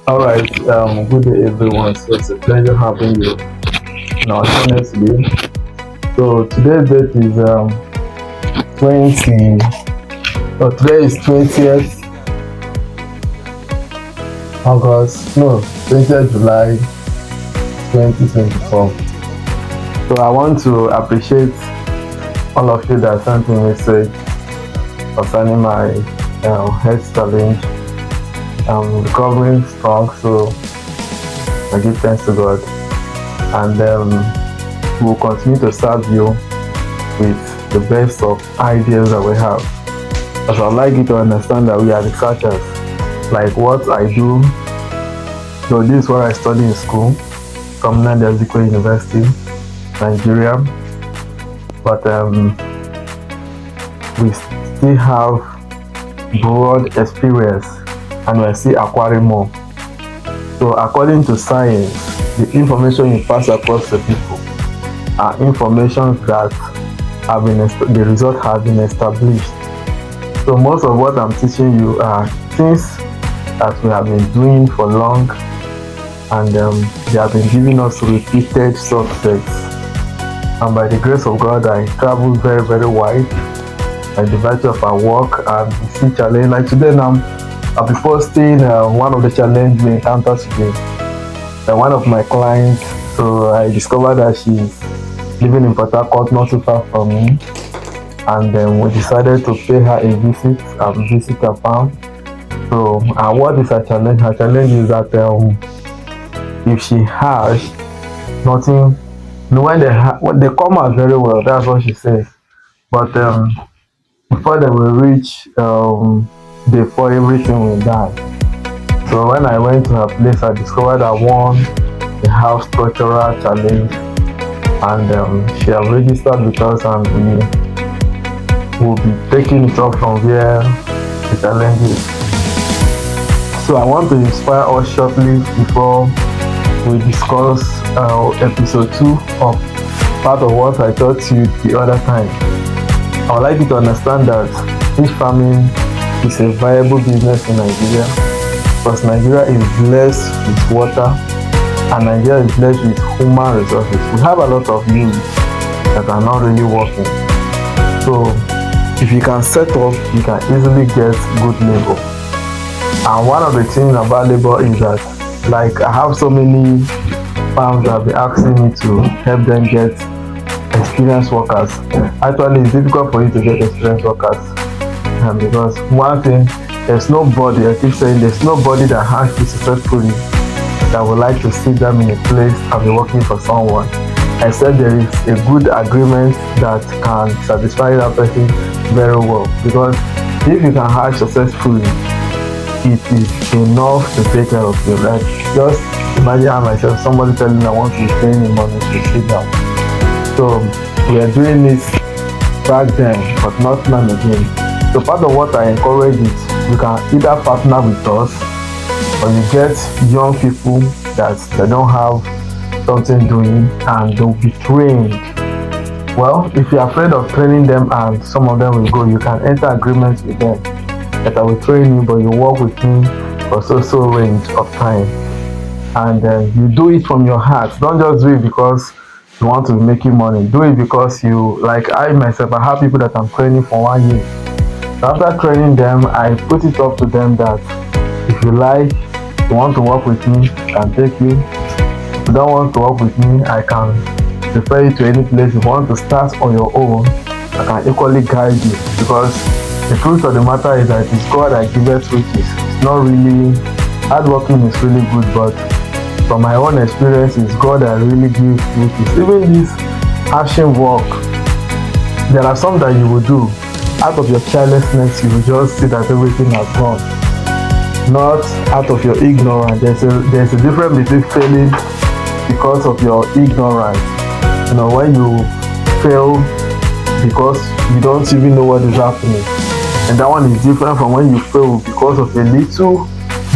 All right. Good day, everyone. So it's a pleasure having you in our channel today. So today's date is 20. Oh, today is 20th August. No, 20th July 2024. So I want to appreciate all of you that sent me a message concerning my health challenge. I'm recovering strong, so I give thanks to God, and we'll continue to serve you with the best of ideas that we have. As I'd like you to understand that we are researchers. Like what I do, so this is what I study in school from Nanyuka University, Nigeria. But we still have broad experience and we're still acquiring more. So according to science, the information you pass across to people are information that have been the results have been established. So most of what I'm teaching you are things that we have been doing for long, and they have been giving us repeated success. And by the grace of God, I travel very, very wide by the virtue of our work and we see challenge. Like today now, I'll be posting one of the challenges we encountered today. One of my clients, so I discovered that she's living in Port Harcourt, not too far from me, and we decided to pay her a visit and visit her farm. So what is her challenge? Her challenge is that if she has nothing, when they come out very well, that's what she says. But before they will reach before everything will die. So when I went to her place, I discovered that one, they have structural challenge, and she has registered with us, and we will be taking it up from where the challenge is. So I want to inspire us shortly before we discuss episode 2 of part of what I taught you the other time. I would like you to understand that fish farming is a viable business in Nigeria, because Nigeria is blessed with water and Nigeria is blessed with human resources. We have a lot of youths that are not really working. So if you can set up, you can easily get good labor. And one of the things about labor is that, like, I have so many farms that have been asking me to help them get experienced workers. Actually, it's difficult for you to get experienced workers, because one thing, there's nobody, I keep saying, there's nobody that has been successfully that would like to sit them in a place and be working for someone, except there is a good agreement that can satisfy that person very well. Because if you can hire successfully, it is enough to take care of you. Like, just imagine how myself, somebody telling me I want to be paying me money to sit down. So we are doing this back then, but not now again. So part of what I encourage is you can either partner with us, or you get young people that they don't have something doing and they'll be trained. Well, if you're afraid of training them and some of them will go, you can enter agreements with them that I will train you, but you work with me for so range of time, and you do it from your heart. Don't just do it because you want to be making money. Do it because you, like I myself, I have people that I'm training for 1 year. So after training them, I put it up to them that if you like, you want to work with me, I can take you. If you don't want to work with me, I can refer you to any place. If you want to start on your own, I can equally guide you, because the truth of the matter is that it's God that gives riches. It's not really, hard working is really good, but from my own experience, it's God that really gives riches. Even this action work, there are some that you will do out of your carelessness. You will just see that everything has gone, not out of your ignorance. There's a difference between failing because of your ignorance. When you fail because you don't even know what is happening, and that one is different from when you fail because of a little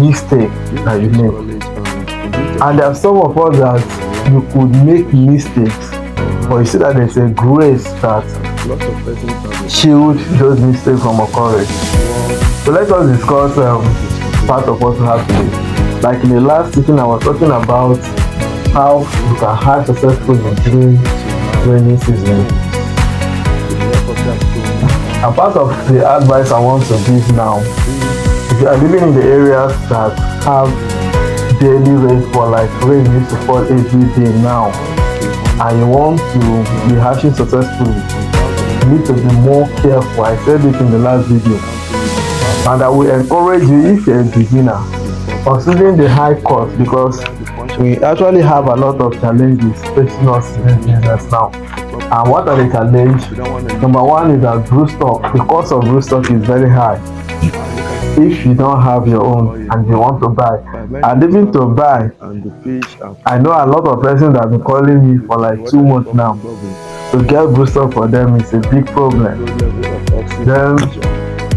mistake that you made. And there are some of us that you could make mistakes, but you see that there's a grace that shield those mistakes from occurring. So let us discuss part of what we have today. Like in the last teaching, I was talking about how you can have successful during rainy season. A part of the advice I want to give now, if you are living in the areas that have daily rainfall, like rain used to fall every day now, and you want to be hatching successfully, you need to be more careful. I said it in the last video, and I will encourage you, if you're a beginner, considering the high cost, because we actually have a lot of challenges facing us in this business now. And what are the challenges? Number one is that broodstock. The cost of broodstock is very high if you don't have your own and you want to buy. And even to buy, I know a lot of persons that have been calling me for like 2 months now. To get broodstock for them is a big problem. Then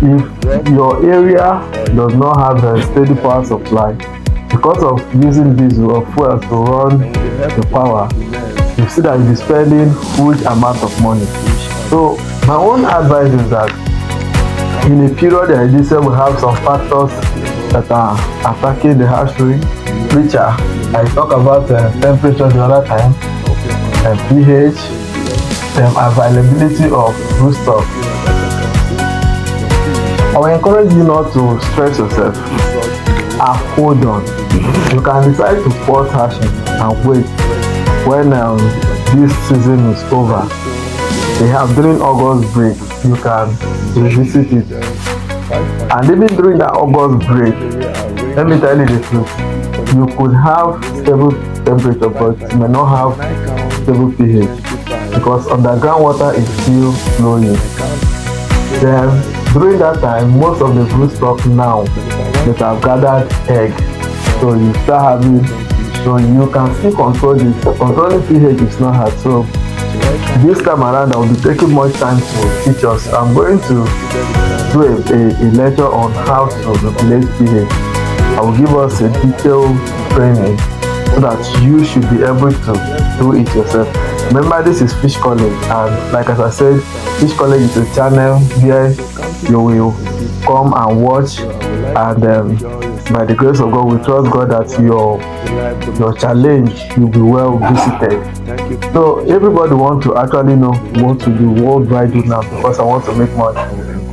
if your area does not have a steady power supply, because of using diesel or fuel to run the power, you see that you'll be spending huge amount of money. So my own advice is that in a period like this, we have some factors that are attacking the hatchery, which are, I talk about temperature the other time, pH, availability of broodstock. I will encourage you not to stress yourself and hold on. You can decide to pause hatching and wait when this season is over. They have during August break, you can revisit it. And even during that August break, let me tell you the truth, you could have stable temperature, but you may not have stable pH because underground water is still flowing. Then during that time, most of the broodstock now that have gathered egg, so you start having, so you can still control this. Controlling pH is not hard. So this time around, I will be taking much time to teach us. I'm going to do a lecture on how to regulate pH. I will give us a detailed training so that you should be able to do it yourself. Remember, this is Fish College, and like as I said, Fish College is a channel where you will come and watch, and by the grace of God, we trust God that your challenge will be well visited. So everybody want to actually know what to do, what do I do now, because I want to make money.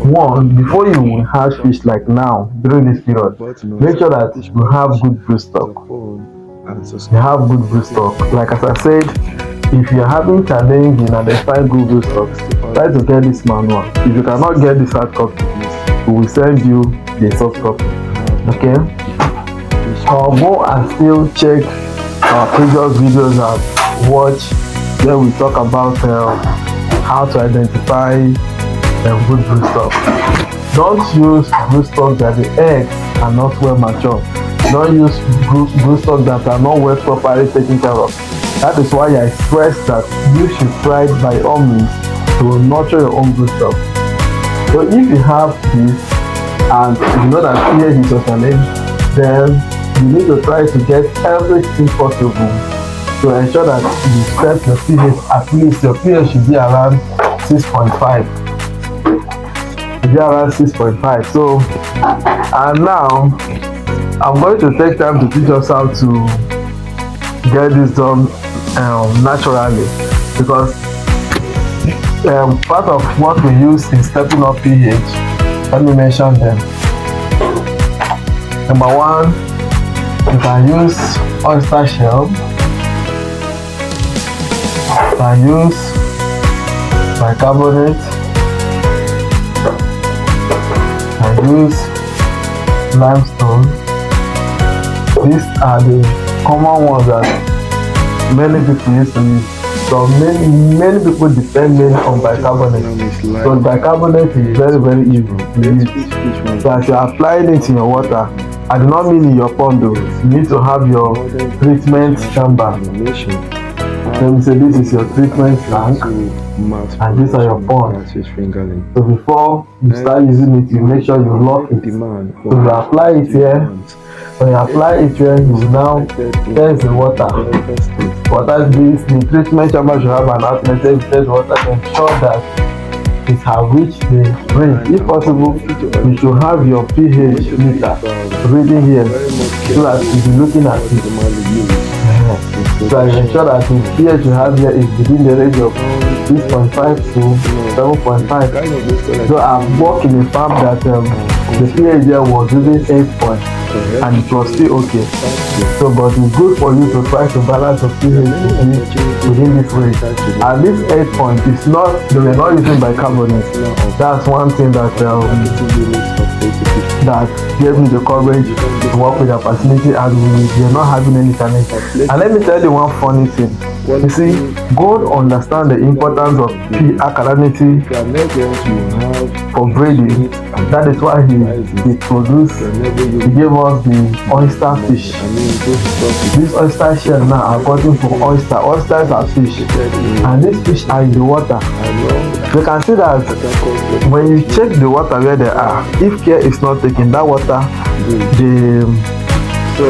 One, before you hatch fish like now during this period, make sure that you have good broodstock. You have good broodstock. Like as I said, if you're having challenge in identifying good broodstock, try to get this manual. If you cannot get this hard copy, we will send you the soft copy. Okay? I'll go and still check our previous videos and watch where we talk about how to identify good broodstock. Don't use broodstock that the eggs are not well matured. Don't use broodstock that are not well properly taken care of. That is why I stress that you should try by all means to nurture your own broodstock. So if you have this and you know that pH is your challenge, then you need to try to get everything possible to ensure that you set your pH, at least your pH should be around 6.5. Be around 6.5. So, and now I'm going to take time to teach us how to get this done naturally, because part of what we use in stepping up pH, let me mention them. Number one, you can use oyster shell, you can use bicarbonate, you can use limestone. These are the common ones that many people used to use. So many people depend mainly on bicarbonate. So bicarbonate is very, very easy to use. So as you are applying it in your water, I do not mean in your pond though. You need to have your treatment chamber. Let me say this is your treatment tank and these are your ponds. So before you start using it, you make sure you lock it. So you apply it here. When you apply it here, you will now test the water. The treatment chamber should have an outlet. If you test water, ensure that it has reached the range. If possible, you should have your pH meter reading here so that you'll be looking at it. So I ensure that the pH you have here is within the range of 6.5 to 7.5. So I've worked in a farm that the pH there was using 8 points and it was still okay. So but it's good for you to try to balance the pH within this range. And this 8 point is not, they were not using bicarbonate. That's one thing that that gave me the courage to work with the facility, and we're not having any challenge. And let me tell you one funny thing. You see, God understands the importance of alkalinity for breeding. That is why he produced, he gave us the oyster fish. This oyster shell now are cutting for oyster. Oysters are fish, and these fish are in the water. You can see that when you check the water where they are, if care is not taken, that water, the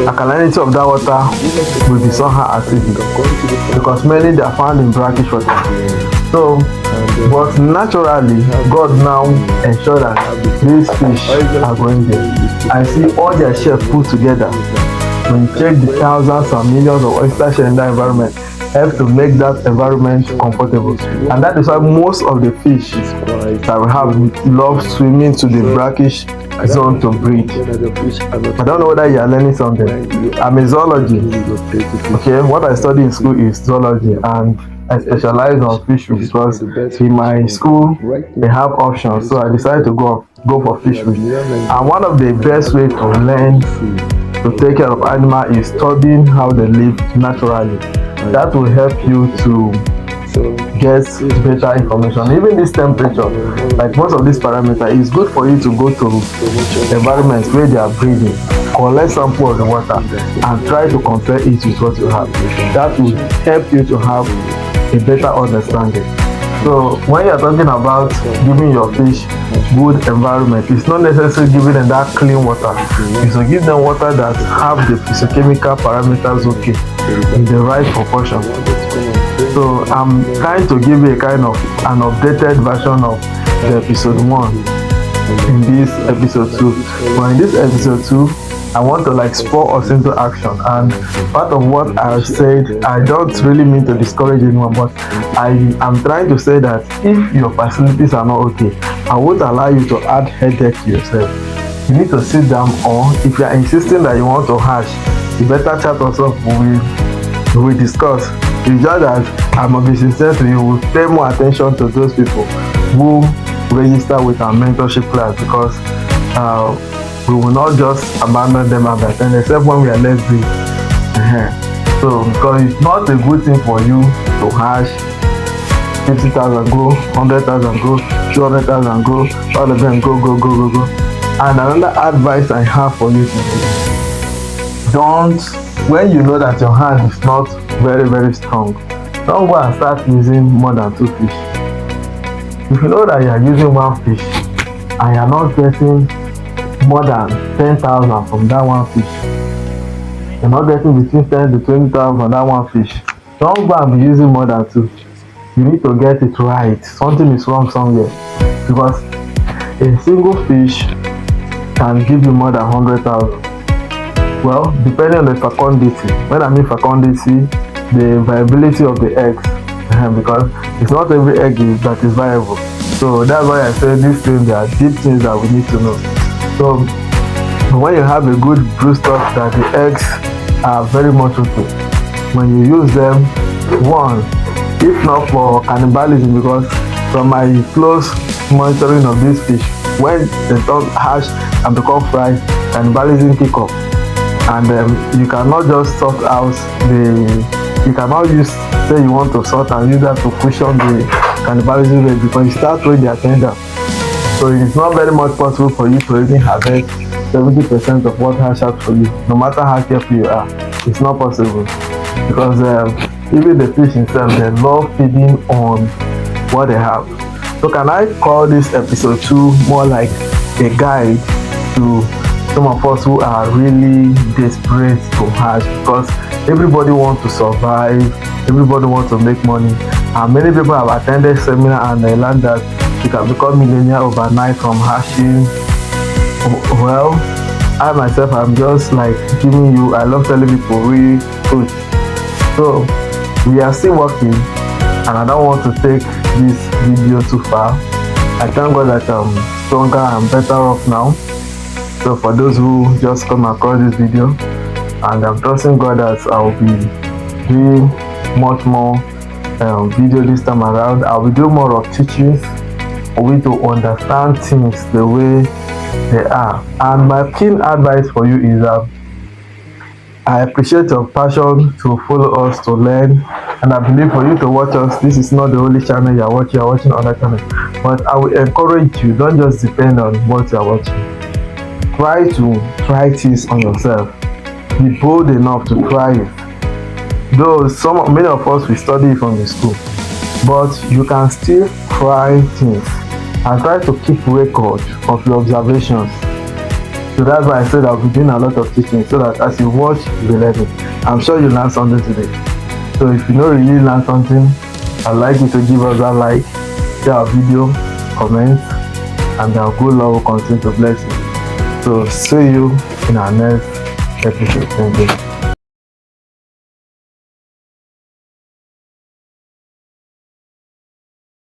alkalinity of that water will be somehow acidic, because mainly they are found in brackish water. So, but naturally, God now ensure that these fish are going there. I see all their shells put together. When you check the thousands and millions of oyster shells in that environment, help to make that environment comfortable. And that is why most of the fish that we have love swimming to the brackish zone to breed. I don't know whether you are learning something. I'm a zoology. Okay, what I study in school is zoology, and I specialize on fishery because in my school they have options. So I decided to go for fishery. And one of the best ways to learn to take care of animals is studying how they live naturally. That will help you to get better information. Even this temperature, like most of these parameters, it's good for you to go to environments where they are breeding, collect sample of the water and try to compare it with what you have. That will help you to have a better understanding. So when you're talking about giving your fish good environment, it's not necessarily giving them that clean water. It's to give them water that have the physiochemical parameters okay in the right proportion. So I'm trying to give you a kind of an updated version of the episode 1 in this episode 2. But in this episode 2, I want to like spur us into action. And part of what I've said, I don't really mean to discourage anyone, but I'm trying to say that if your facilities are not okay, I won't allow you to add headache to yourself. You need to sit down, or if you are insisting that you want to hash, you better chat us up. We discuss. It's just that I must be sincere to you. We'll pay more attention to those people who register with our mentorship class, because we will not just abandon them at that time, except when we are less big. So because it's not a good thing for you to hash 50,000 go, 100,000 go, 200,000 go, all of them go. And another advice I have for you today: don't, when you know that your hand is not very, very strong, don't go and start using more than 2 fish. If you know that you are using 1 fish and you are not getting more than 10,000 from that 1 fish, you're not getting between 10 to 20,000 from that 1 fish, don't go and be using more than 2. You need to get it right. Something is wrong somewhere, because a single fish can give you more than 100,000. Well, depending on the fecundity. When I mean fecundity, the viability of the eggs, because it's not every egg that is viable. So that's why I say these things, there are deep things that we need to know. So when you have a good broodstock that the eggs are very much okay, when you use them, one, if not for cannibalism, because from my close monitoring of these fish, when they don't hatch and become fried, cannibalism kick up. And you cannot just sort out you cannot use, say you want to sort and use that to cushion the cannibalism rate, because you start throwing their tender. So it is not very much possible for you to even harvest 70% of what hatch out for you, no matter how careful you are. It's not possible, because even the fish themselves, they love feeding on what they have. So can I call this episode 2 more like a guide to some of us who are really desperate to hatch, because everybody wants to survive, everybody wants to make money, and many people have attended seminar and they learned that you can become millionaire overnight from hashing. Well, I myself, I'm just like giving you, I love telling people real truth. So we are still working, and I don't want to take this video too far. I thank God that I'm stronger and better off now. So for those who just come across this video, and I'm trusting God that I'll be doing much more video this time around. I'll be doing more of teachings for we to understand things the way they are. And my keen advice for you is that I appreciate your passion to follow us, to learn, and I believe for you to watch us, this is not the only channel you're watching other channels. But I will encourage you, don't just depend on what you're watching. Try things on yourself. Be bold enough to try it. Though many of us, we study from the school, but you can still try things and try to keep record of your observations. So that's why I said I'll be doing a lot of teaching, so that as you watch, you'll learn it. I'm sure you learned something today. So if you don't really learn something, I'd like you to give us a like, share our video, comment, and our good Lord will continue to bless you. So see you in our next episode. Thank you.